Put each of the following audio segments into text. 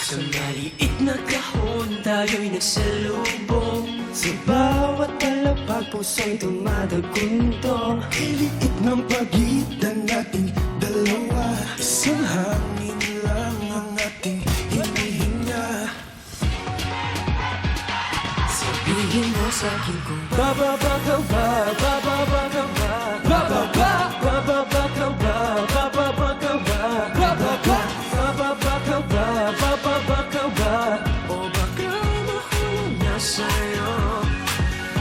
Sa maliit na kahon tayo'y nagsalubong. Sa bawat palapag puso'y dumadaguntong. Liit ng pagitan nating dalawa, isang hangin lang ang ating hinihinga. Sabihin mo sa'kin kung bababa ka ba, bababa ka ba, bababa, bababa ka ba, bababa ka ba, bababa, bababa ka ba, bababa ka ba, o baka mahulog na sa'yo.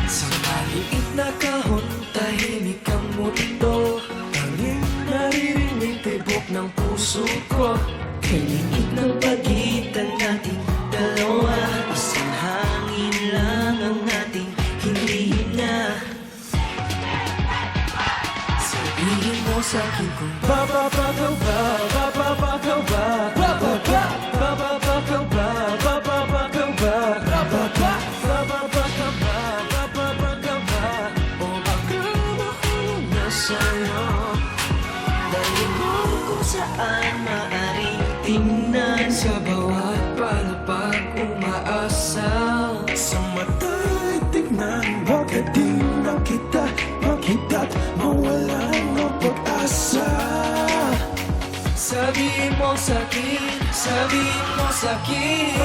Sa maliit na kahon, tahimik ang mundo. Tanging naririnig tibok ng puso ko. Kaliit ng pagitan nating dalawa, isang hangin lang ang ating hinihinga. Sabihin mo sa'kin kung bababa ka ba, bababa ka ba, bababa, bababa ka ba, bababa ka ba, bababa, bababa ka ba, bababa ka ba, o baka mahulog na sa'yo. Dahil mo kung saan maaaring tingnan, sa bawat palapag umaasa. Sa mata'y tignan, bakit di na kita makita't mawalan ng pag-asa? Sabihin mo sa'kin, sabihin mo sa'kin,